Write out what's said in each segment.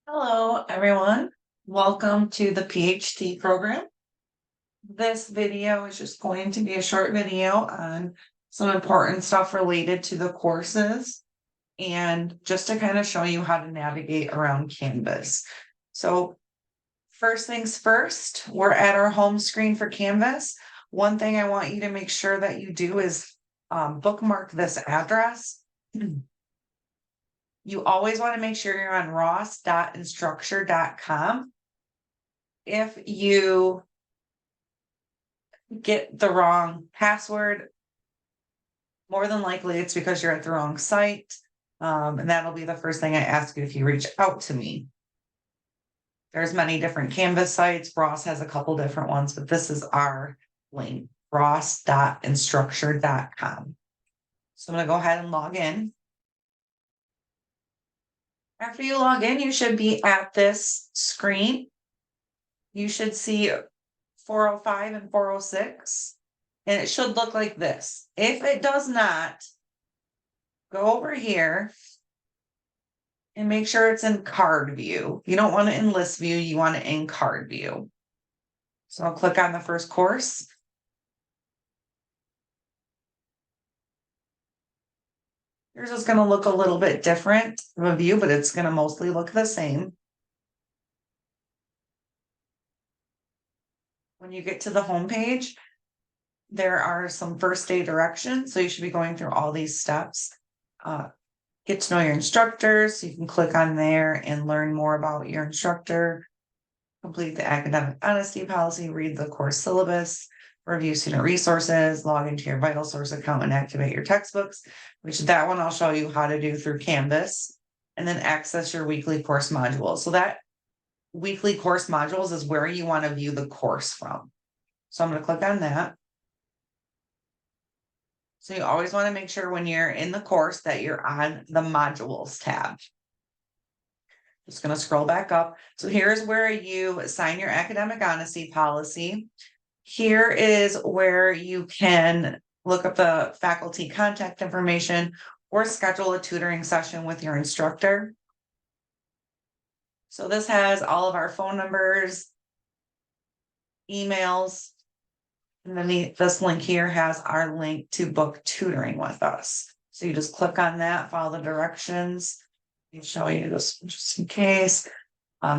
Hello, everyone. Welcome to the PhD program. This video is just going to be a short video on some important stuff related to the courses and just to kind of show you how to navigate around Canvas. So first things first, we're at our home screen for Canvas. One thing I want you to make sure that you do is bookmark this address. You always want to make sure you're on ross.instructure.com. If you get the wrong password, more than likely it's because you're at the wrong site. And that'll be the first thing I ask you if you reach out to me. There's many different Canvas sites. Ross has a couple different ones, but this is our link, ross.instructure.com. So I'm going to go ahead and log in. After you log in, you should be at this screen. You should see 405 and 406, and it should look like this. If it does not, go over here and make sure it's in card view. You don't want it in list view, you want it in card view. So I'll click on the first course. Yours is going to look a little bit different of a view, but it's going to mostly look the same. When you get to the home page, there are some first day directions. So you should be going through all these steps. Get to know your instructors. So you can click on there and learn more about your instructor. Complete the academic honesty policy, read the course syllabus, review student resources, log into your VitalSource account and activate your textbooks, which that one I'll show you how to do through Canvas, and then access your weekly course modules. So that weekly course modules is where you want to view the course from. So I'm going to click on that. So you always want to make sure when you're in the course that you're on the modules tab. Just going to scroll back up. So here's where you sign your academic honesty policy. Here is where you can look up the faculty contact information or schedule a tutoring session with your instructor. So this has all of our phone numbers, emails, and then this link here has our link to book tutoring with us. So you just click on that, follow the directions. I'll show you this just in case.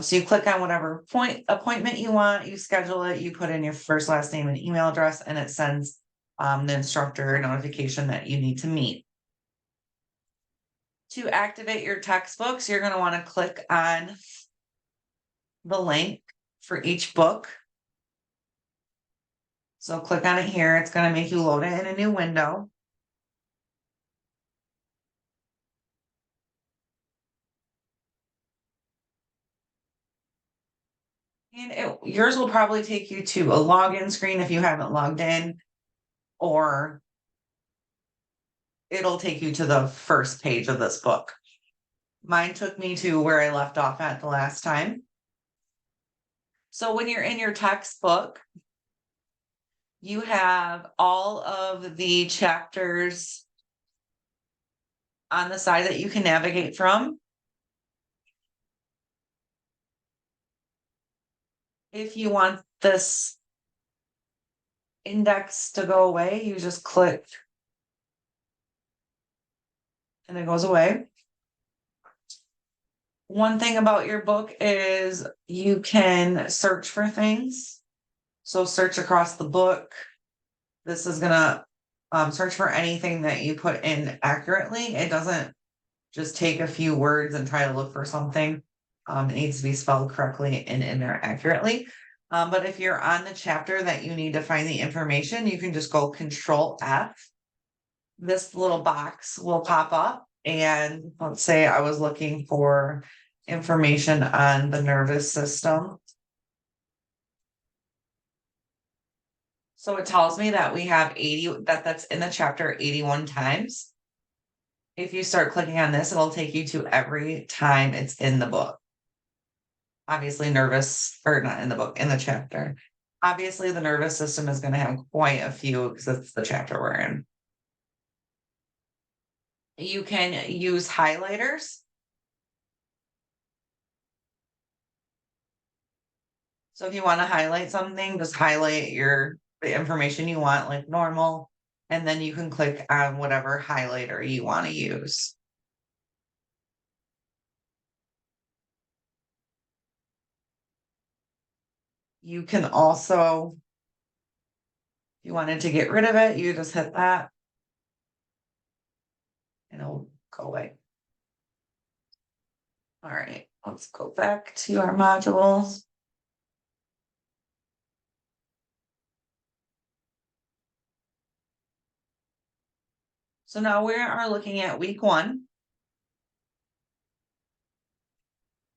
So you click on whatever appointment you want, you schedule it, you put in your first, last name and email address, and it sends the instructor a notification that you need to meet. To activate your textbooks, you're going to want to click on the link for each book. So click on it here. It's going to make you load it in a new window. And yours will probably take you to a login screen if you haven't logged in, or it'll take you to the first page of this book. Mine took me to where I left off at the last time. So when you're in your textbook, you have all of the chapters on the side that you can navigate from. If you want this index to go away, you just click and it goes away. One thing about your book is you can search for things. So search across the book. This is gonna search for anything that you put in accurately. It doesn't just take a few words and try to look for something. It needs to be spelled correctly and in there accurately. But if you're on the chapter that you need to find the information, you can just go Control F. This little box will pop up, and let's say I was looking for information on the nervous system. So it tells me that we have 80, that's in the chapter 81 times. If you start clicking on this, it'll take you to every time it's in the book. Obviously nervous, or not in the book, in the chapter. Obviously the nervous system is going to have quite a few because it's the chapter we're in. You can use highlighters. So if you want to highlight something, just highlight the information you want like normal, and then you can click on whatever highlighter you want to use. You can also, if you wanted to get rid of it, you just hit that and it'll go away. All right, let's go back to our modules. So now we are looking at week 1.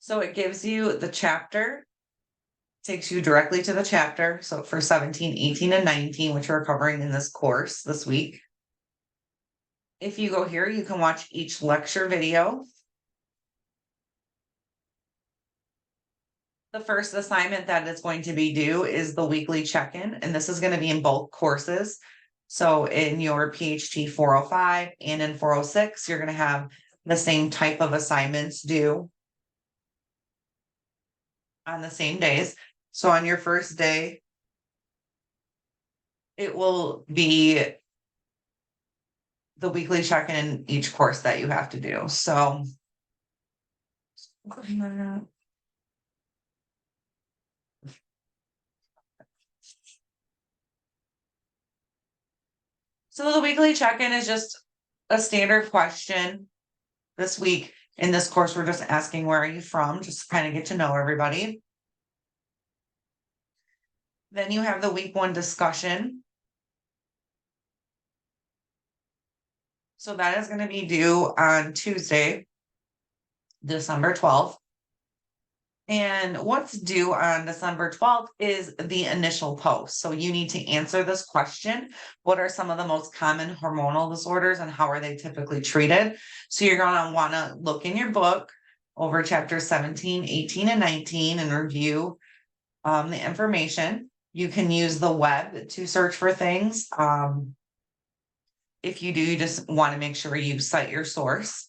So it gives you the chapter, takes you directly to the chapter. So for 17, 18, and 19, which we're covering in this course this week. If you go here, you can watch each lecture video. The first assignment that is going to be due is the weekly check-in, and this is going to be in both courses. So in your PHT 405 and in 406, you're going to have the same type of assignments due on the same days. So on your first day, it will be the weekly check-in in each course that you have to do. So the weekly check-in is just a standard question. This week in this course, we're just asking, where are you from? Just to kind of get to know everybody. Then you have the week 1 discussion. So that is going to be due on Tuesday, December 12th. And what's due on December 12th is the initial post. So you need to answer this question. What are some of the most common hormonal disorders and how are they typically treated? So you're going to want to look in your book over chapters 17, 18, and 19 and review the information. You can use the web to search for things. If you do, you just want to make sure you cite your source.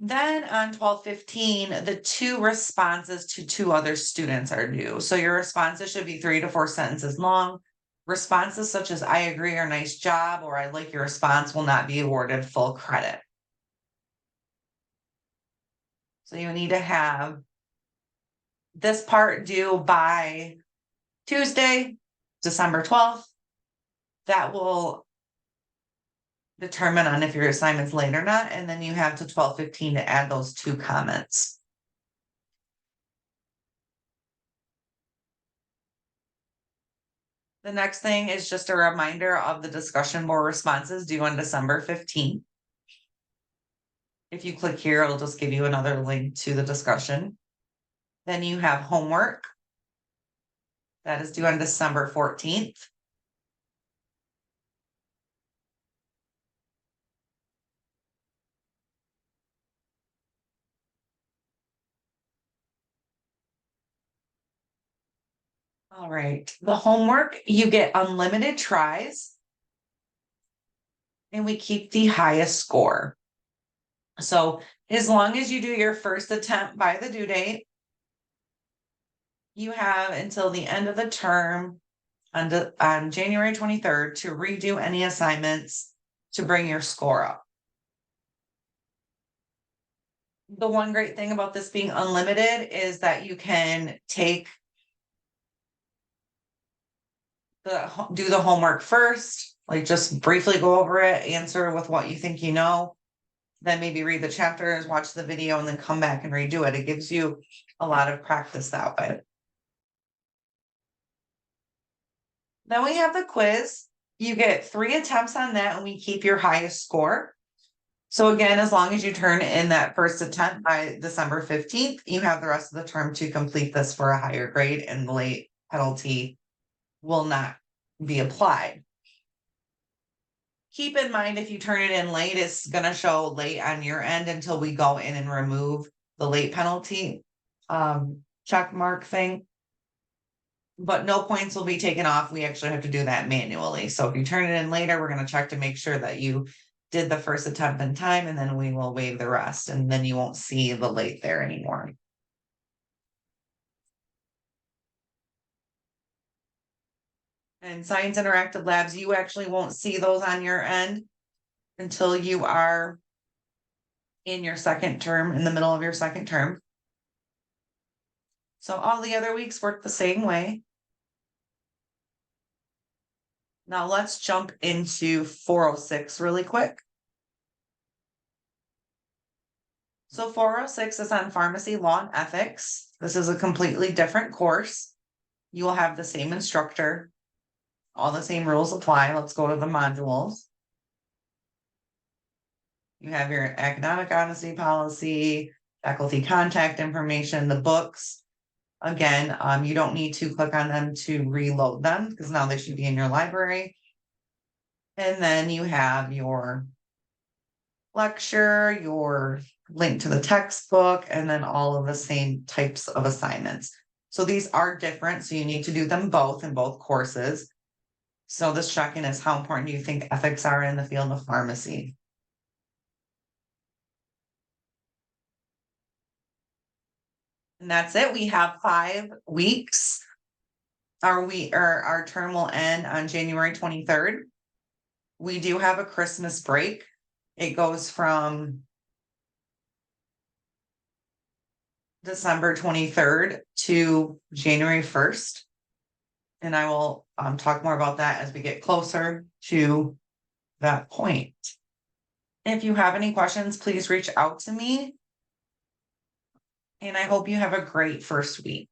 Then on 12/15, the 2 responses to 2 other students are due. So your responses should be 3 to 4 sentences long. Responses such as "I agree" or "nice job" or "I like your response" will not be awarded full credit. So you need to have this part due by Tuesday, December 12th. That will determine on if your assignment's late or not, and then you have to 12/15 to add those 2 comments. The next thing is just a reminder of the discussion board responses due on December 15th. If you click here, it'll just give you another link to the discussion. Then you have homework. That is due on December 14th. All right, the homework, you get unlimited tries. And we keep the highest score. So as long as you do your first attempt by the due date, you have until the end of the term on January 23rd to redo any assignments to bring your score up. The one great thing about this being unlimited is that you can do the homework first, like just briefly go over it, answer with what you think you know, then maybe read the chapters, watch the video, and then come back and redo it. It gives you a lot of practice that way. Then we have the quiz. You get 3 attempts on that and we keep your highest score. So again, as long as you turn in that first attempt by December 15th, you have the rest of the term to complete this for a higher grade and the late penalty will not be applied. Keep in mind, if you turn it in late, it's going to show late on your end until we go in and remove the late penalty check mark thing. But no points will be taken off. We actually have to do that manually. So if you turn it in later, we're going to check to make sure that you did the first attempt in time, and then we will waive the rest, and then you won't see the late there anymore. And Science Interactive Labs, you actually won't see those on your end until you are in your second term, in the middle of your second term. So all the other weeks work the same way. Now let's jump into 406 really quick. So 406 is on pharmacy law and ethics. This is a completely different course. You will have the same instructor. All the same rules apply. Let's go to the modules. You have your academic honesty policy, faculty contact information, the books. Again, you don't need to click on them to reload them because now they should be in your library. And then you have your lecture, your link to the textbook, and then all of the same types of assignments. So these are different, so you need to do them both in both courses. So this check-in is how important do you think ethics are in the field of pharmacy? And that's it. We have 5 weeks. Our term will end on January 23rd. We do have a Christmas break. It goes from December 23rd to January 1st. And I will talk more about that as we get closer to that point. If you have any questions, please reach out to me. And I hope you have a great first week.